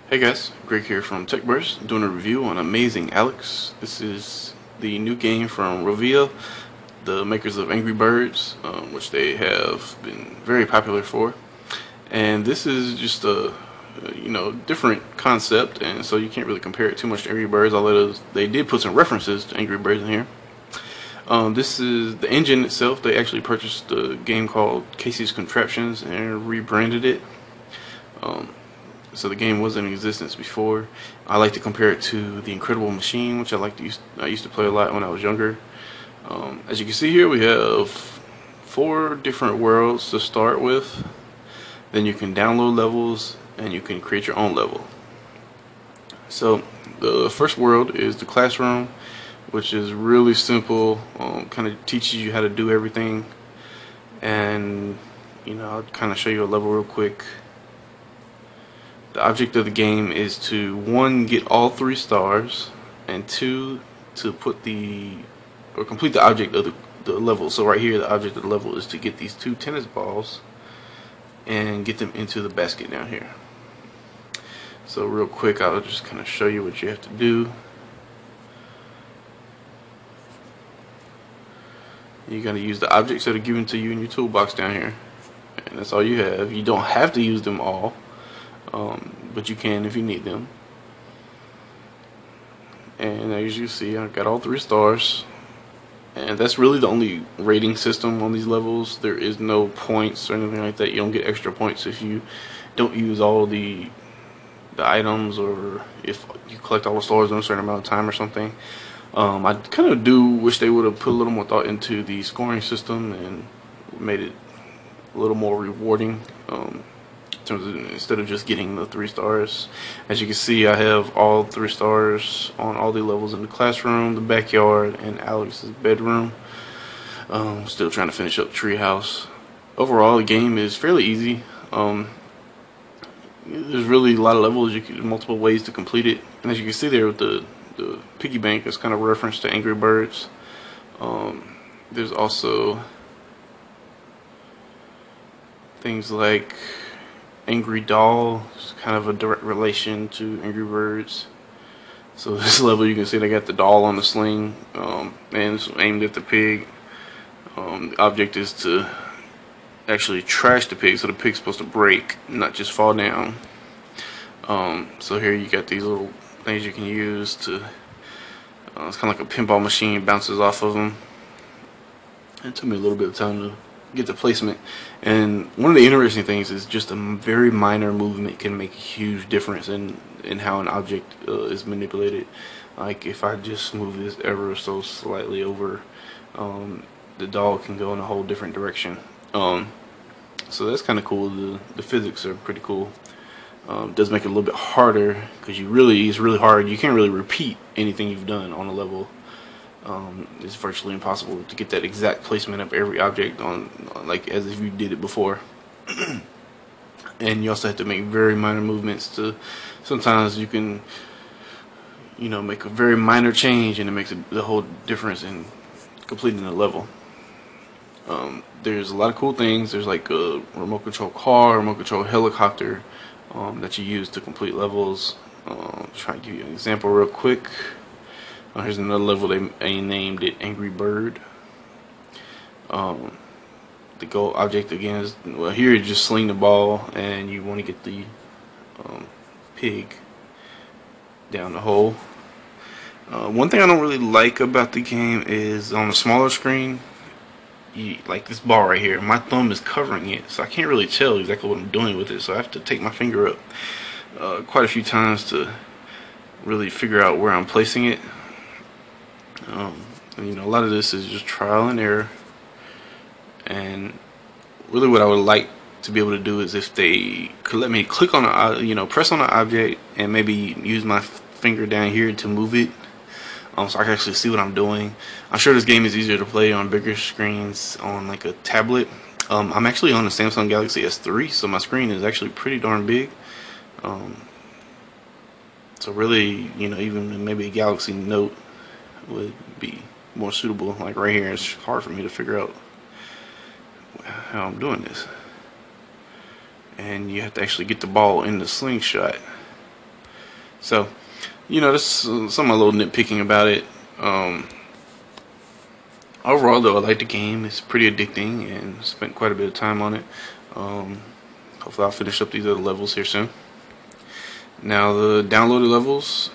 Hey guys, Greg here from TechBurst, doing a review on Amazing Alex. This is the new game from Rovio, the makers of Angry Birds, which they have been very popular for. And this is just a different concept, and so you can't really compare it too much to Angry Birds, although they did put some references to Angry Birds in here. This is the engine itself. They actually purchased a game called Casey's Contraptions and rebranded it. So the game was in existence before. I like to compare it to the Incredible Machine, which I used to play a lot when I was younger. As you can see here, we have 4 different worlds to start with. Then you can download levels, and you can create your own level. So the first world is the classroom, which is really simple. Kind of teaches you how to do everything, and I'll kind of show you a level real quick. The object of the game is to 1, get all 3 stars, and 2, to complete the object of the level. So right here, the object of the level is to get these 2 tennis balls and get them into the basket down here. So real quick, I'll just kind of show you what you have to do. You gotta use the objects that are given to you in your toolbox down here, and that's all you have. You don't have to use them all. But you can if you need them. And as you see, I got all 3 stars, and that's really the only rating system on these levels. There is no points or anything like that. You don't get extra points if you don't use all the items, or if you collect all the stars in a certain amount of time or something. I kind of do wish they would have put a little more thought into the scoring system and made it a little more rewarding. Instead of just getting the 3 stars. As you can see, I have all 3 stars on all the levels in the classroom, the backyard, and Alex's bedroom. Still trying to finish up Treehouse. Overall, the game is fairly easy. There's really a lot of levels. Multiple ways to complete it. And as you can see there with the piggy bank, it's kind of a reference to Angry Birds. There's also things like Angry Doll, is kind of a direct relation to Angry Birds. So this level, you can see they got the doll on the sling, and it's aimed at the pig. The object is to actually trash the pig, so the pig's supposed to break, not just fall down. So here you got these little things you can use to, it's kind of like a pinball machine, bounces off of them. It took me a little bit of time to get the placement, and one of the interesting things is just a very minor movement can make a huge difference in how an object is manipulated. Like if I just move this ever so slightly over, the doll can go in a whole different direction. So that's kind of cool. The physics are pretty cool. It does make it a little bit harder because it's really hard. You can't really repeat anything you've done on a level. It's virtually impossible to get that exact placement of every object on like as if you did it before. And you also have to make very minor movements to, sometimes you can make a very minor change, and it makes the whole difference in completing the level. There's a lot of cool things. There's like a remote control car, remote control helicopter that you use to complete levels. Try to give you an example real quick. Here's another level. They named it Angry Bird. The goal object again is, well, here you just sling the ball, and you want to get the pig down the hole. One thing I don't really like about the game is on the smaller screen, like this ball right here, my thumb is covering it, so I can't really tell exactly what I'm doing with it. So I have to take my finger up quite a few times to really figure out where I'm placing it. A lot of this is just trial and error, and really what I would like to be able to do is if they could let me click on press on an object and maybe use my finger down here to move it, so I can actually see what I'm doing. I'm sure this game is easier to play on bigger screens on like a tablet. I'm actually on the Samsung Galaxy S3, so my screen is actually pretty darn big. So really, even maybe a Galaxy Note would be more suitable. Like right here, it's hard for me to figure out how I'm doing this. And you have to actually get the ball in the slingshot. So, there's some a little nitpicking about it. Overall, though, I like the game. It's pretty addicting, and spent quite a bit of time on it. Hopefully, I'll finish up these other levels here soon. Now, the downloaded levels,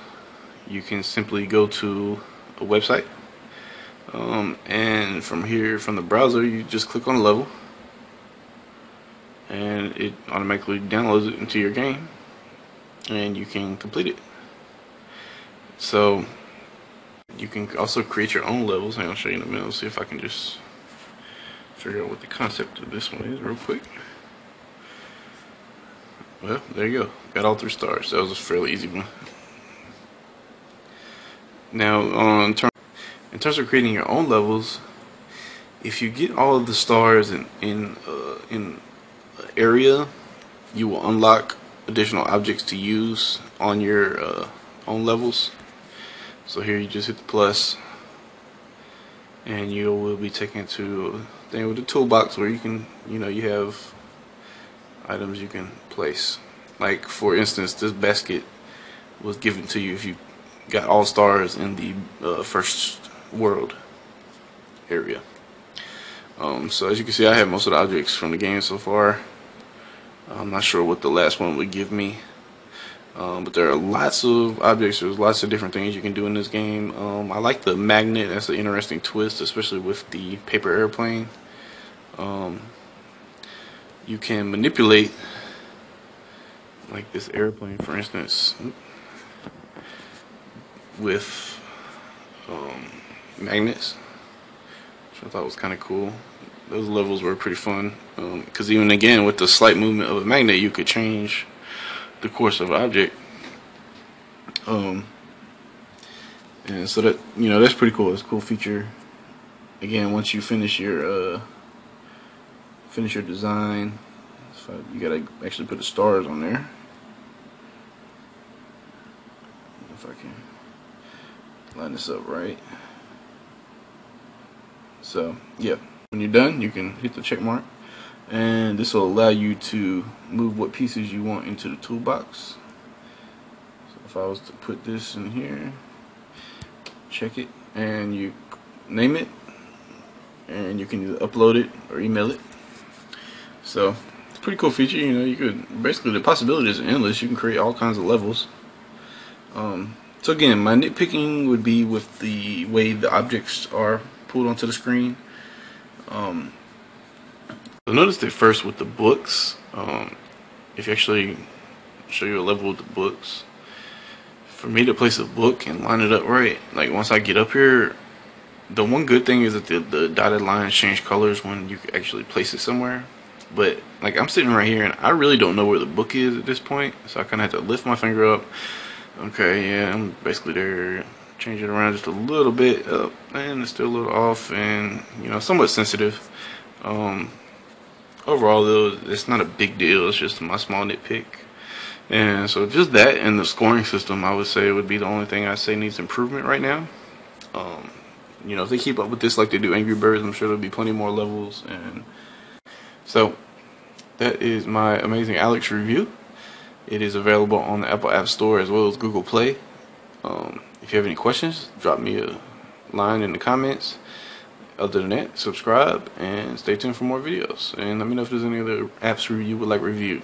you can simply go to a website, and from here, from the browser, you just click on the level, and it automatically downloads it into your game, and you can complete it. So you can also create your own levels, and I'll show you in a minute. Let's see if I can just figure out what the concept of this one is real quick. Well, there you go. Got all 3 stars. That was a fairly easy one. Now, in terms of creating your own levels, if you get all of the stars in an area, you will unlock additional objects to use on your own levels. So here you just hit the plus, and you will be taken to a thing with a toolbox where you can, you have items you can place. Like, for instance, this basket was given to you if you got all stars in the first world area. So as you can see, I have most of the objects from the game so far. I'm not sure what the last one would give me, but there are lots of objects. There's lots of different things you can do in this game. I like the magnet. That's an interesting twist, especially with the paper airplane. You can manipulate, like this airplane, for instance, with magnets, which I thought was kind of cool. Those levels were pretty fun, because even again, with the slight movement of a magnet, you could change the course of an object. And so that, that's pretty cool. It's a cool feature. Again, once you finish your design, so you gotta actually put the stars on there. If I can line this up right. So yeah, when you're done, you can hit the check mark, and this will allow you to move what pieces you want into the toolbox. So if I was to put this in here, check it, and you name it, and you can either upload it or email it. So it's a pretty cool feature. You could basically, the possibilities are endless. You can create all kinds of levels. So again, my nitpicking would be with the way the objects are pulled onto the screen. So notice that first with the books, if you actually show you a level with the books, for me to place a book and line it up right, like once I get up here, the one good thing is that the dotted lines change colors when you actually place it somewhere. But like, I'm sitting right here and I really don't know where the book is at this point, so I kind of have to lift my finger up. Okay, yeah, I'm basically there. Change it around just a little bit up, and it's still a little off, and somewhat sensitive. Overall though, it's not a big deal. It's just my small nitpick. And so just that and the scoring system, I would say, would be the only thing I say needs improvement right now. If they keep up with this like they do Angry Birds, I'm sure there'll be plenty more levels. And so that is my amazing Alex review. It is available on the Apple App Store as well as Google Play. If you have any questions, drop me a line in the comments. Other than that, subscribe and stay tuned for more videos. And let me know if there's any other apps you would like reviewed.